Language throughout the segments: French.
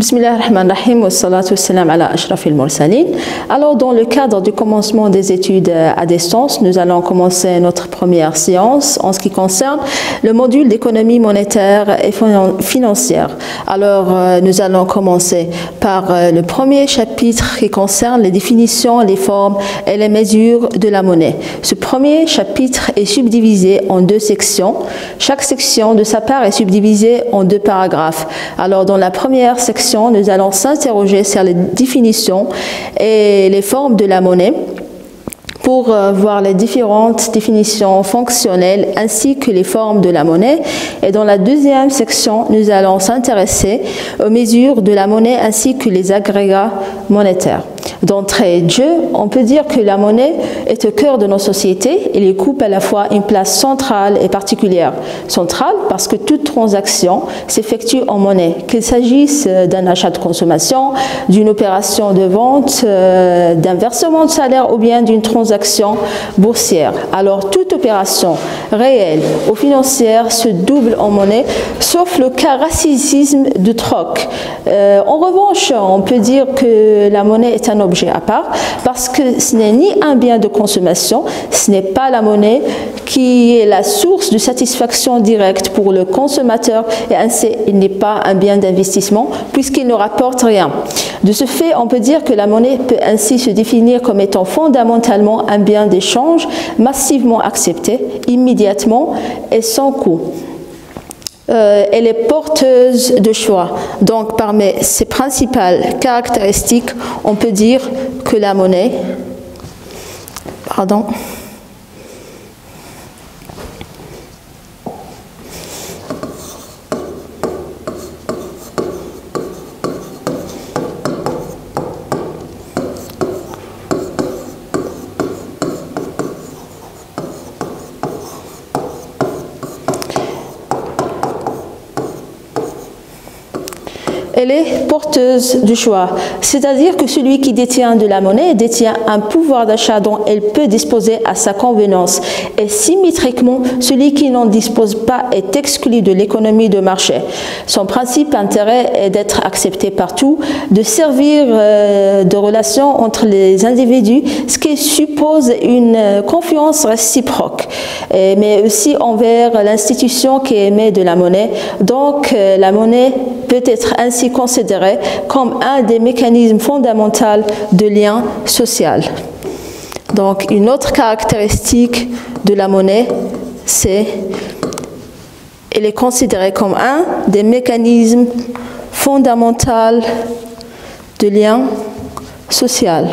Bismillahirrahmanirrahim wa salatu wassalam ala ashrafil mursalin. Alors, dans le cadre du commencement des études à distance, nous allons commencer notre première séance en ce qui concerne le module d'économie monétaire et financière. Alors, nous allons commencer par le premier chapitre qui concerne les définitions, les formes et les mesures de la monnaie. Ce premier chapitre est subdivisé en deux sections. Chaque section de sa part est subdivisée en deux paragraphes. Alors, dans la première section, nous allons s'interroger sur les définitions et les formes de la monnaie pour voir les différentes définitions fonctionnelles ainsi que les formes de la monnaie. Et dans la deuxième section, nous allons s'intéresser aux mesures de la monnaie ainsi que les agrégats monétaires. D'entrée de jeu, on peut dire que la monnaie est au cœur de nos sociétés et y occupe à la fois une place centrale et particulière. Centrale parce que toute transaction s'effectue en monnaie, qu'il s'agisse d'un achat de consommation, d'une opération de vente, d'un versement de salaire ou bien d'une transaction boursière. Alors toute opération réelle ou financière se double en monnaie, sauf le cas racisme de troc. En revanche, on peut dire que la monnaie est un objet à part parce que ce n'est ni un bien de consommation, ce n'est pas la monnaie qui est la source de satisfaction directe pour le consommateur et ainsi il n'est pas un bien d'investissement puisqu'il ne rapporte rien. De ce fait, on peut dire que la monnaie peut ainsi se définir comme étant fondamentalement un bien d'échange massivement accepté, immédiatement et sans coût. Elle est porteuse de choix. Donc, parmi ses principales caractéristiques, on peut dire que la monnaie, elle est porteuse du choix, c'est-à-dire que celui qui détient de la monnaie détient un pouvoir d'achat dont elle peut disposer à sa convenance. Et symétriquement, celui qui n'en dispose pas est exclu de l'économie de marché. Son principe intérêt est d'être accepté partout, de servir de relation entre les individus, ce qui suppose une confiance réciproque, mais aussi envers l'institution qui émet de la monnaie. Donc, la monnaie peut être ainsi considérée comme un des mécanismes fondamentaux de lien social. Donc, une autre caractéristique de la monnaie, c'est qu'elle est considérée comme un des mécanismes fondamentaux de lien social.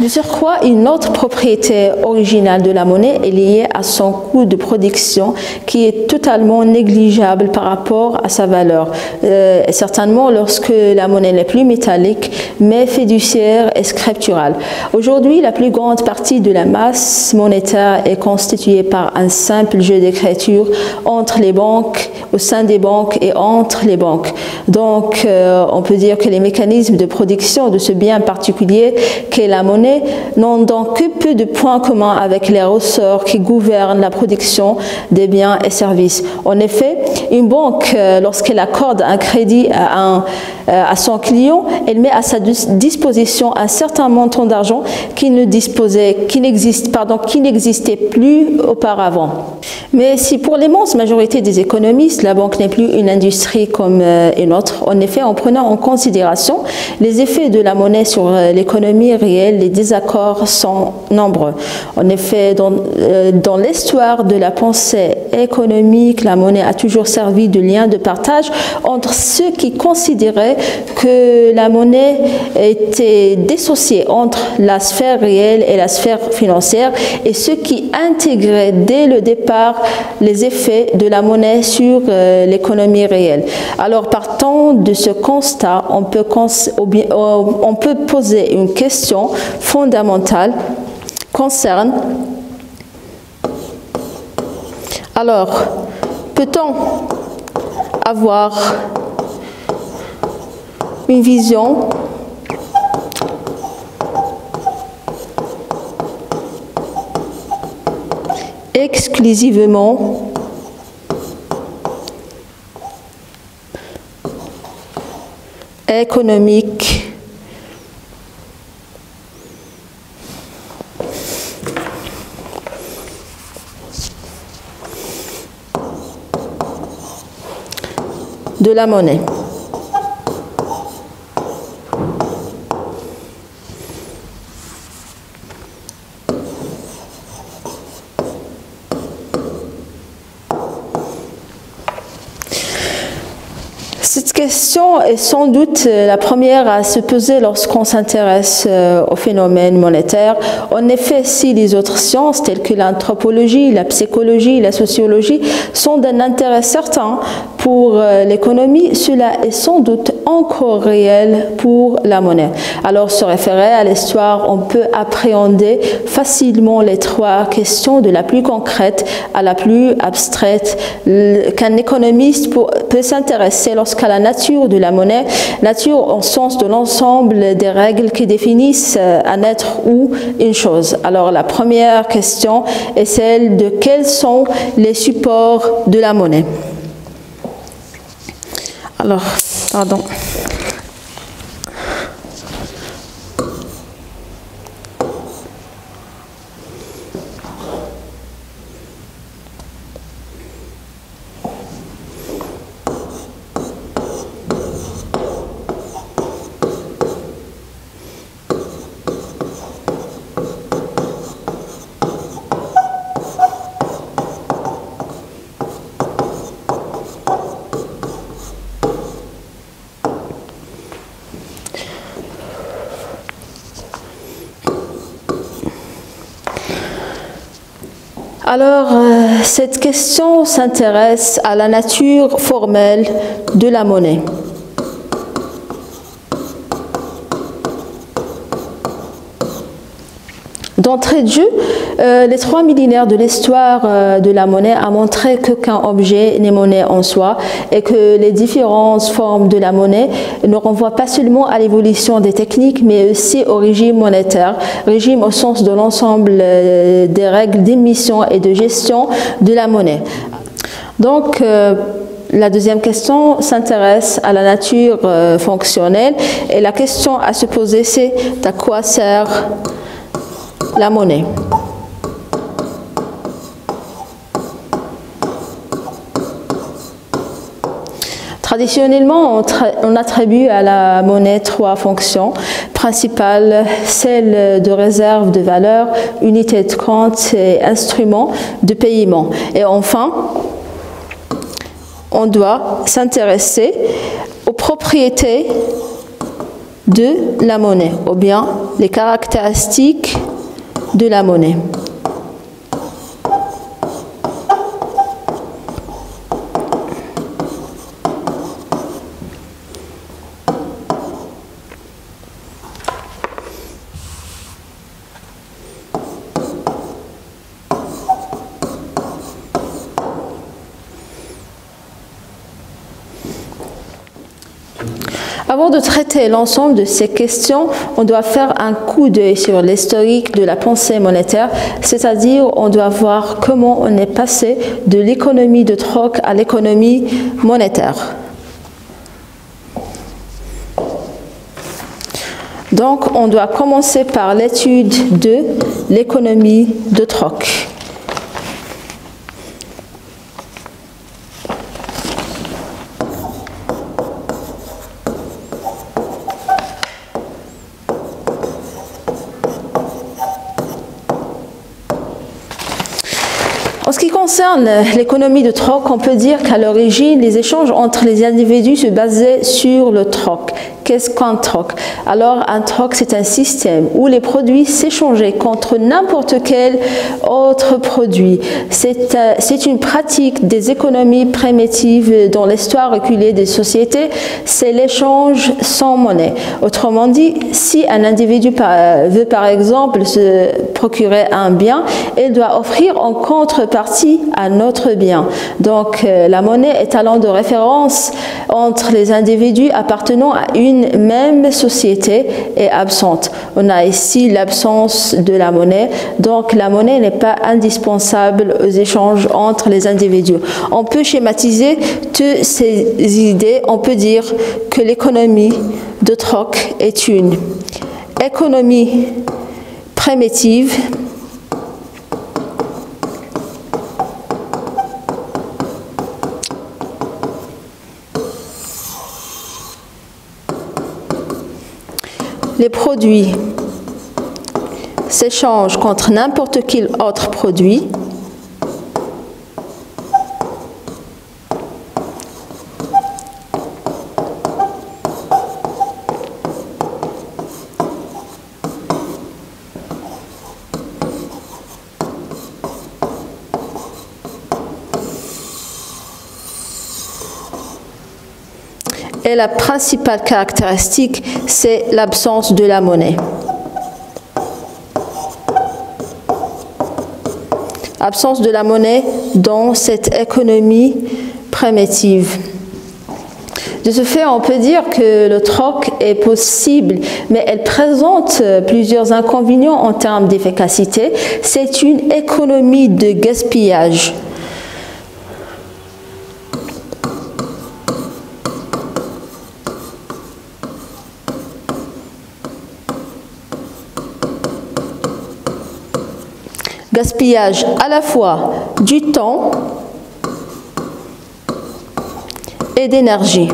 De surcroît, une autre propriété originale de la monnaie est liée à son coût de production qui est totalement négligeable par rapport à sa valeur. Et certainement lorsque la monnaie n'est plus métallique, mais fiduciaire et scripturale. Aujourd'hui, la plus grande partie de la masse monétaire est constituée par un simple jeu d'écriture entre les banques, au sein des banques et entre les banques. Donc, on peut dire que les mécanismes de production de ce bien particulier qu'est la monnaie n'ont donc que peu de points communs avec les ressorts qui gouvernent la production des biens et services. En effet, une banque, lorsqu'elle accorde un crédit à son client, elle met à sa disposition un certain montant d'argent qui n'existait plus auparavant. Mais si pour l'immense majorité des économistes, la banque n'est plus une industrie comme une autre, en effet, en prenant en considération les effets de la monnaie sur l'économie réelle, les désaccords sont nombreux. En effet, dans l'histoire de la pensée économique. La monnaie a toujours servi de lien de partage entre ceux qui considéraient que la monnaie était dissociée entre la sphère réelle et la sphère financière et ceux qui intégraient dès le départ les effets de la monnaie sur l'économie réelle. Alors, partant de ce constat, on peut poser une question fondamentale concerne. Alors, peut-on avoir une vision exclusivement économique de la monnaie? Cette question est sans doute la première à se poser lorsqu'on s'intéresse au phénomène monétaire. En effet, si les autres sciences telles que l'anthropologie, la psychologie, la sociologie sont d'un intérêt certain pour l'économie, cela est sans doute encore réel pour la monnaie. Alors, se référer à l'histoire, on peut appréhender facilement les trois questions de la plus concrète à la plus abstraite qu'un économiste peut s'intéresser lorsqu'à la nature de la monnaie, nature au sens de l'ensemble des règles qui définissent un être ou une chose. Alors, la première question est celle de quels sont les supports de la monnaie. Alors, pardon. Alors, cette question s'intéresse à la nature formelle de la monnaie. D'entrée de jeu, les 3 millénaires de l'histoire de la monnaie a montré qu'aucun objet n'est monnaie en soi et que les différentes formes de la monnaie ne renvoient pas seulement à l'évolution des techniques, mais aussi au régime monétaire, régime au sens de l'ensemble des règles d'émission et de gestion de la monnaie. Donc, la deuxième question s'intéresse à la nature fonctionnelle et la question à se poser, c'est à quoi sert la monnaie. Traditionnellement, on attribue à la monnaie 3 fonctions principales, celle de réserve de valeur, unité de compte et instrument de paiement. Et enfin, on doit s'intéresser aux propriétés de la monnaie, ou bien les caractéristiques de la monnaie. Avant de traiter l'ensemble de ces questions, on doit faire un coup d'œil sur l'historique de la pensée monétaire, c'est-à-dire on doit voir comment on est passé de l'économie de troc à l'économie monétaire. Donc, on doit commencer par l'étude de l'économie de troc. En ce qui concerne l'économie de troc, on peut dire qu'à l'origine, les échanges entre les individus se basaient sur le troc. Qu'est-ce qu'un troc? Alors, un troc, c'est un système où les produits s'échangeaient contre n'importe quel autre produit. C'est une pratique des économies primitives dans l'histoire reculée des sociétés. C'est l'échange sans monnaie. Autrement dit, si un individu veut par exemple se procurer un bien, il doit offrir en contrepartie un autre bien. Donc, la monnaie est allant de référence entre les individus appartenant à une même société est absente. On a ici l'absence de la monnaie, donc la monnaie n'est pas indispensable aux échanges entre les individus. On peut schématiser toutes ces idées, on peut dire que l'économie de troc est une économie primitive les produits s'échangent contre n'importe quel autre produit. Et la principale caractéristique, c'est l'absence de la monnaie. Absence de la monnaie dans cette économie primitive. De ce fait, on peut dire que le troc est possible, mais elle présente plusieurs inconvénients en termes d'efficacité. C'est une économie de gaspillage. Gaspillage à la fois du temps et d'énergie.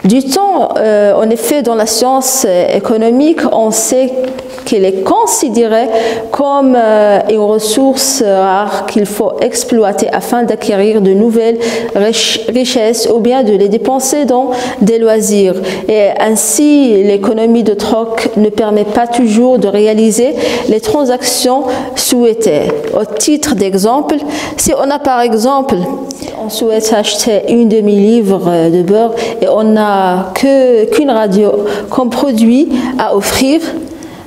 Du temps, en effet, dans la science économique, on sait qu'elle est considérée comme une ressource rare qu'il faut exploiter afin d'acquérir de nouvelles richesses ou bien de les dépenser dans des loisirs. Et ainsi, l'économie de troc ne permet pas toujours de réaliser les transactions souhaitées. Au titre d'exemple, si on a par exemple, on souhaite acheter une demi-livre de beurre et on n'a qu'une radio comme produit à offrir,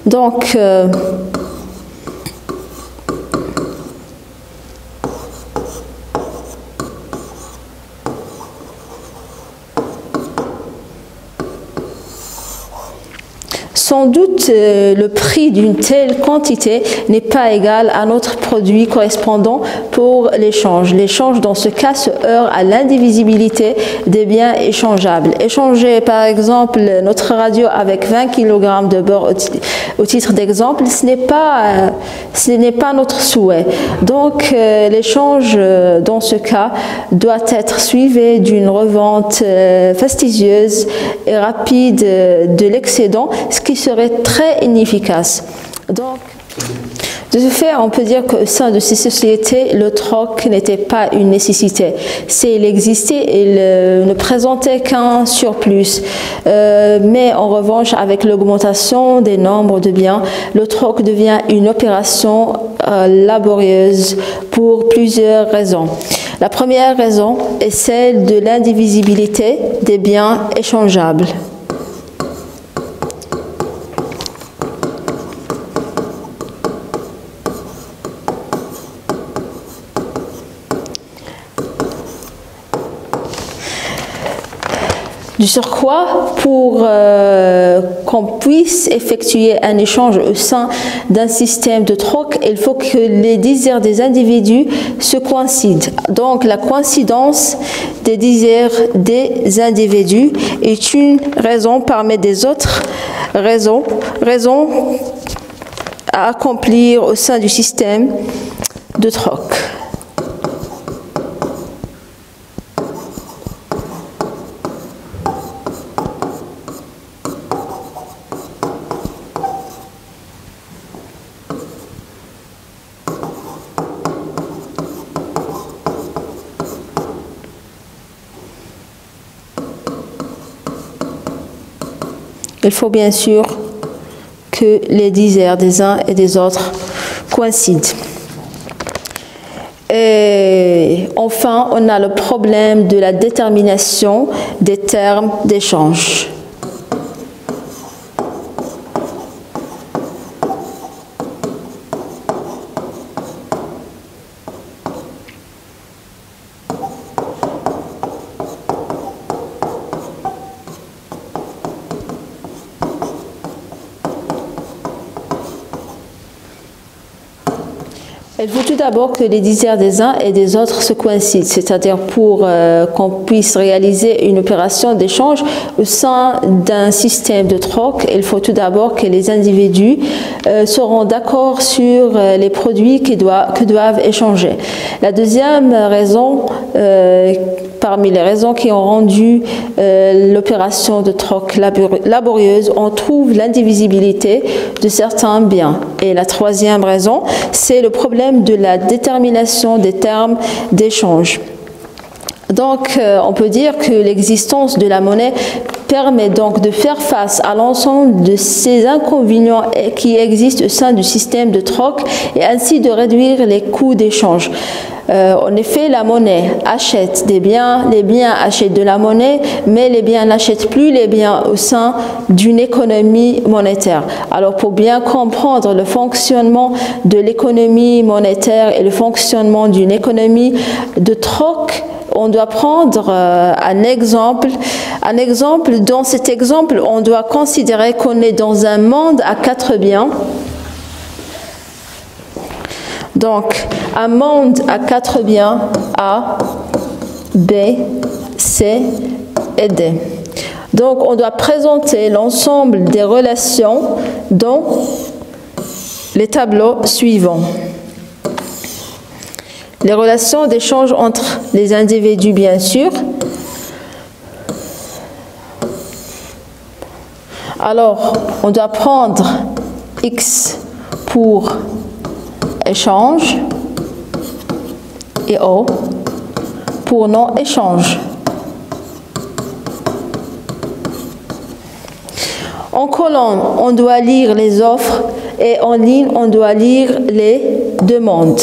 donc sans doute, le prix d'une telle quantité n'est pas égal à notre produit correspondant pour l'échange. L'échange, dans ce cas, se heurte à l'indivisibilité des biens échangeables. Échanger, par exemple, notre radio avec 20 kg de beurre au titre d'exemple, ce n'est pas notre souhait. Donc, l'échange, dans ce cas, doit être suivi d'une revente fastidieuse et rapide de l'excédent, ce qui serait très inefficace. Donc, de ce fait, on peut dire qu'au sein de ces sociétés, le troc n'était pas une nécessité. S'il existait, il ne présentait qu'un surplus. Mais en revanche, avec l'augmentation des nombres de biens, le troc devient une opération laborieuse pour plusieurs raisons. La première raison est celle de l'indivisibilité des biens échangeables. Du surcroît, pour qu'on puisse effectuer un échange au sein d'un système de troc, il faut que les désirs des individus se coïncident. Donc, la coïncidence des désirs des individus est une raison parmi des autres raisons à accomplir au sein du système de troc. il faut bien sûr que les disaires des uns et des autres coïncident. Et enfin, on a le problème de la détermination des termes d'échange. Il faut tout d'abord que les disaires des uns et des autres se coïncident, c'est-à-dire pour qu'on puisse réaliser une opération d'échange au sein d'un système de troc, il faut tout d'abord que les individus seront d'accord sur les produits que doivent échanger. La deuxième raison, parmi les raisons qui ont rendu l'opération de troc laborieuse, on trouve l'indivisibilité de certains biens. Et la troisième raison, c'est le problème de la détermination des termes d'échange. Donc, on peut dire que l'existence de la monnaie permet donc de faire face à l'ensemble de ces inconvénients qui existent au sein du système de troc et ainsi de réduire les coûts d'échange. En effet, la monnaie achète des biens, les biens achètent de la monnaie, mais les biens n'achètent plus les biens au sein d'une économie monétaire. Alors, pour bien comprendre le fonctionnement de l'économie monétaire et le fonctionnement d'une économie de troc, on doit prendre un exemple. Dans cet exemple, on doit considérer qu'on est dans un monde à 4 biens. Donc, un monde à 4 biens, A, B, C et D. Donc, on doit présenter l'ensemble des relations dans les tableaux suivants. Les relations d'échange entre les individus, bien sûr. Alors, on doit prendre X pour échange et O pour non-échange. En colonne, on doit lire les offres et en ligne, on doit lire les demandes.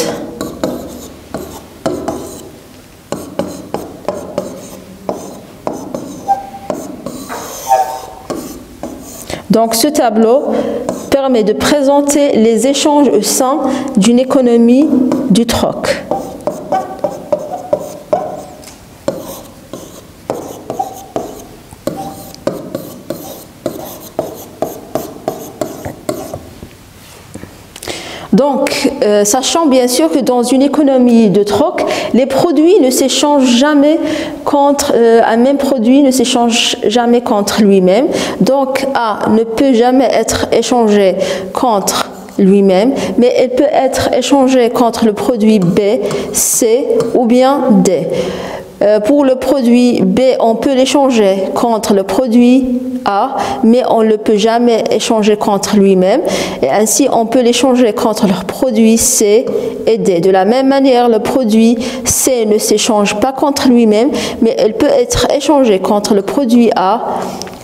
Donc, ce tableau permet de présenter les échanges au sein d'une économie du troc. Donc, sachant bien sûr que dans une économie de troc, les produits ne s'échangent jamais contre, un même produit ne s'échange jamais contre lui-même. Donc, A ne peut jamais être échangé contre lui-même, mais il peut être échangé contre le produit B, C ou bien D. Pour le produit B, on peut l'échanger contre le produit A, mais on ne peut jamais échanger contre lui-même. Et ainsi, on peut l'échanger contre le produit C et D. De la même manière, le produit C ne s'échange pas contre lui-même, mais il peut être échangé contre le produit A,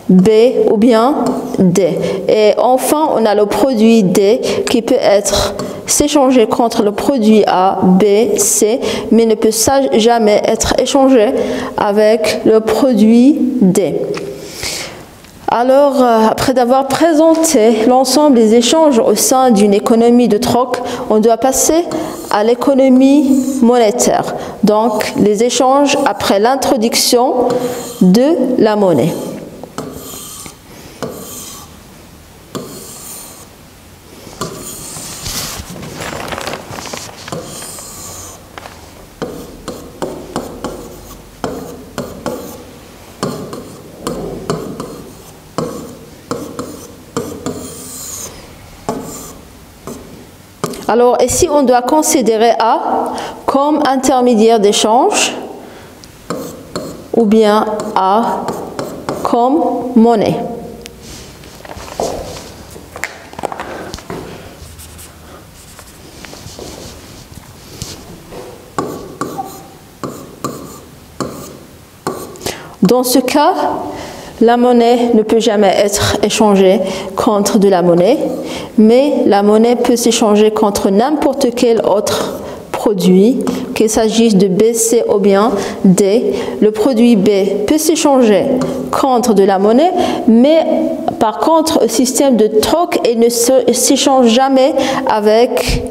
B ou bien D. Et enfin, on a le produit D qui peut être s'échanger contre le produit A, B, C, mais ne peut jamais être échangé avec le produit D. Alors, après d'avoir présenté l'ensemble des échanges au sein d'une économie de troc, on doit passer à l'économie monétaire. Donc, les échanges après l'introduction de la monnaie. Alors, ici, on doit considérer A comme intermédiaire d'échange ou bien A comme monnaie. Dans ce cas, la monnaie ne peut jamais être échangée contre de la monnaie, mais la monnaie peut s'échanger contre n'importe quel autre produit, qu'il s'agisse de B, C ou bien D. Le produit B peut s'échanger contre de la monnaie, mais par contre, au système de troc, il ne s'échange jamais avec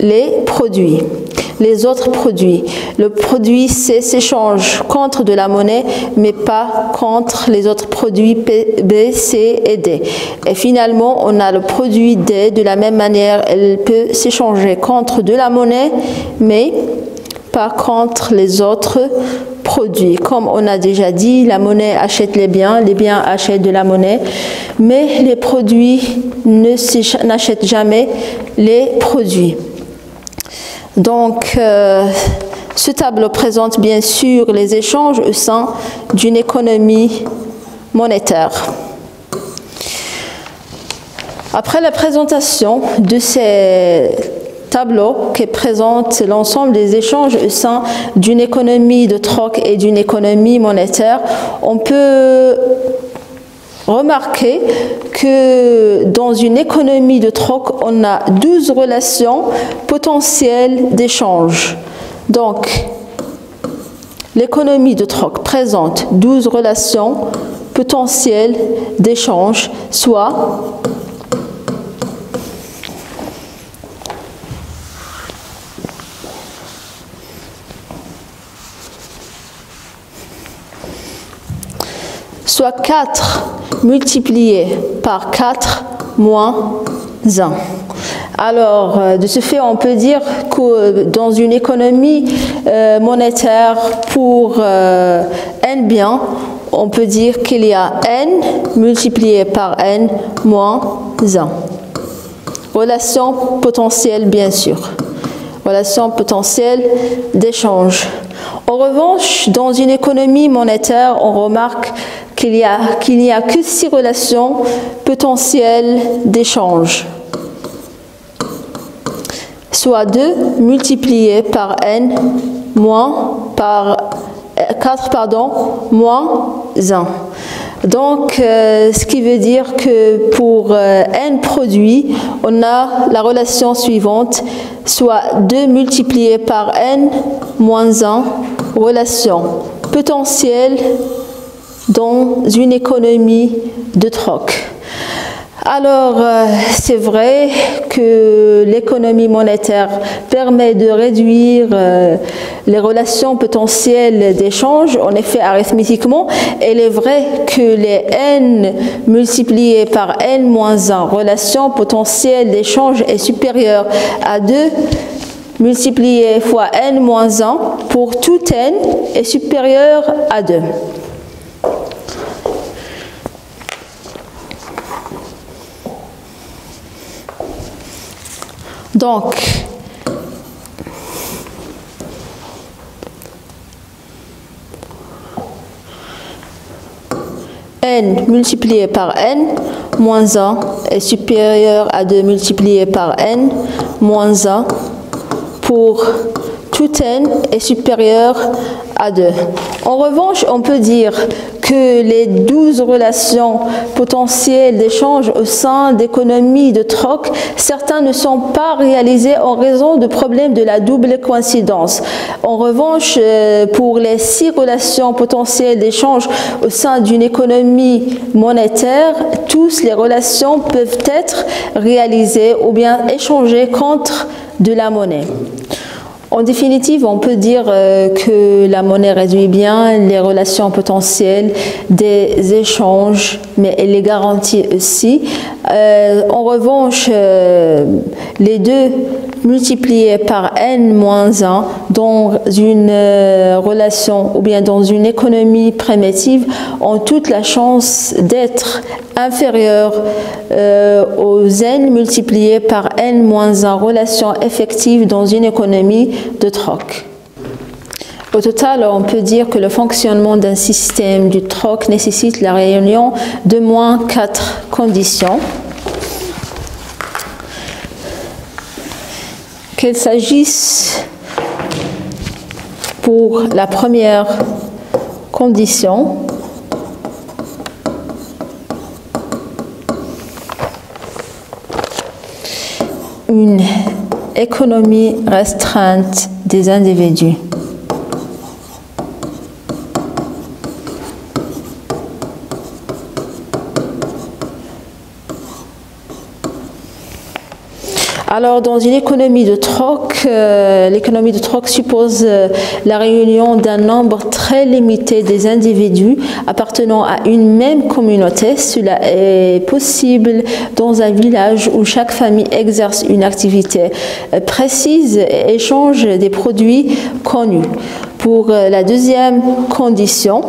les autres produits. Le produit C s'échange contre de la monnaie, mais pas contre les autres produits B, C et D. Et finalement, on a le produit D. De la même manière, elle peut s'échanger contre de la monnaie, mais pas contre les autres produits. Comme on a déjà dit, la monnaie achète les biens achètent de la monnaie, mais les produits n'achètent jamais les produits. Donc, ce tableau présente bien sûr les échanges au sein d'une économie monétaire. Après la présentation de ces tableaux qui présentent l'ensemble des échanges au sein d'une économie de troc et d'une économie monétaire, on peut remarquez que dans une économie de troc, on a 12 relations potentielles d'échange. Donc, l'économie de troc présente 12 relations potentielles d'échange, soit soit 4 multiplié par 4 moins 1. Alors, de ce fait, on peut dire que dans une économie monétaire pour n biens, on peut dire qu'il y a n multiplié par n moins 1. Relation potentielle, bien sûr. Relation potentielle d'échange. En revanche, dans une économie monétaire, on remarque qu'il n'y a que 6 relations potentielles d'échange, soit 2 multiplié par n par 4 moins 1. Donc, ce qui veut dire que pour n produits, on a la relation suivante, soit 2 multiplié par n moins 1, relation potentielle dans une économie de troc. Alors, c'est vrai que l'économie monétaire permet de réduire les relations potentielles d'échange. En effet, arithmétiquement, il est vrai que les n multipliés par n moins 1 relations potentielles d'échange est supérieure à 2 multiplié fois n moins 1 pour tout n est supérieur à 2. Donc, n multiplié par n moins 1 est supérieur à 2 multiplié par n moins 1 pour tout n est supérieur à 2. En revanche, on peut dire que les 12 relations potentielles d'échange au sein d'économies de troc, certains ne sont pas réalisés en raison de problèmes de la double coïncidence. En revanche, pour les 6 relations potentielles d'échange au sein d'une économie monétaire, toutes les relations peuvent être réalisées ou bien échangées contre de la monnaie. En définitive, on peut dire que la monnaie réduit bien les relations potentielles des échanges, mais elle les garantit aussi. En revanche, les deux multipliés par n-1 dans une relation ou bien dans une économie primitive ont toute la chance d'être inférieurs aux n multipliés par n-1 relations effectives dans une économie de troc. Au total, on peut dire que le fonctionnement d'un système du troc nécessite la réunion de moins 4 conditions. Qu'il s'agisse pour la première condition une économie restreinte des individus. Alors, dans une économie de troc, l'économie de troc suppose la réunion d'un nombre très limité des individus appartenant à une même communauté. Cela est possible dans un village où chaque famille exerce une activité précise et échange des produits connus. Pour la deuxième condition,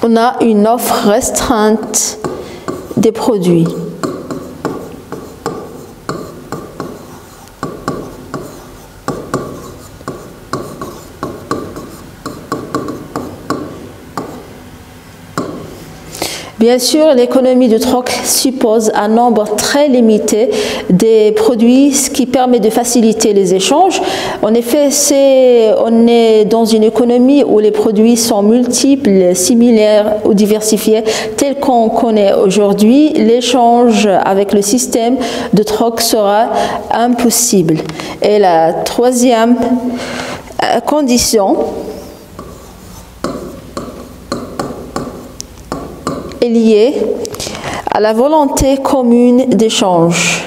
on a une offre restreinte des produits. Bien sûr, l'économie de troc suppose un nombre très limité des produits, ce qui permet de faciliter les échanges. En effet, on est dans une économie où les produits sont multiples, similaires ou diversifiés, tels qu'on connaît aujourd'hui. L'échange avec le système de troc sera impossible. Et la troisième condition est liée à la volonté commune d'échange.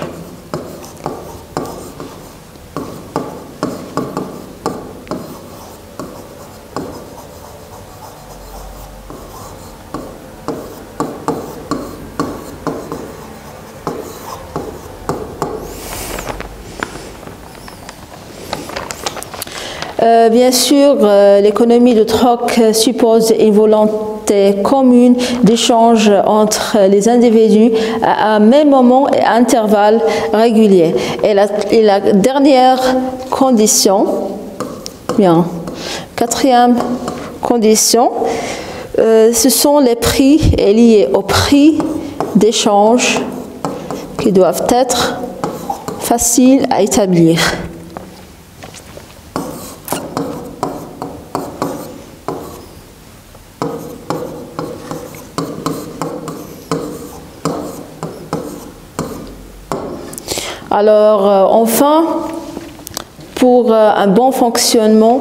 Bien sûr, l'économie de troc suppose une volonté commune d'échange entre les individus à un même moment et à intervalles réguliers. Et la dernière condition, bien, quatrième condition, ce sont les prix liés au prix d'échange qui doivent être faciles à établir. Alors, enfin, pour un bon fonctionnement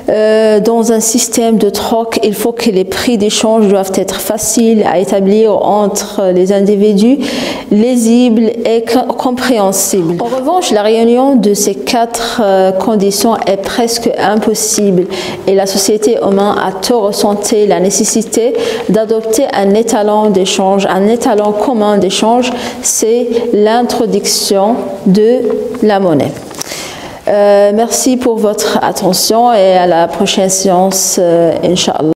dans un système de troc, il faut que les prix d'échange doivent être faciles à établir entre les individus, lisibles et compréhensibles. En revanche, la réunion de ces quatre conditions est presque impossible et la société humaine a tôt ressenti la nécessité d'adopter un étalon d'échange. Un étalon commun d'échange, c'est l'introduction de la monnaie. Merci pour votre attention et à la prochaine séance, Inch'Allah.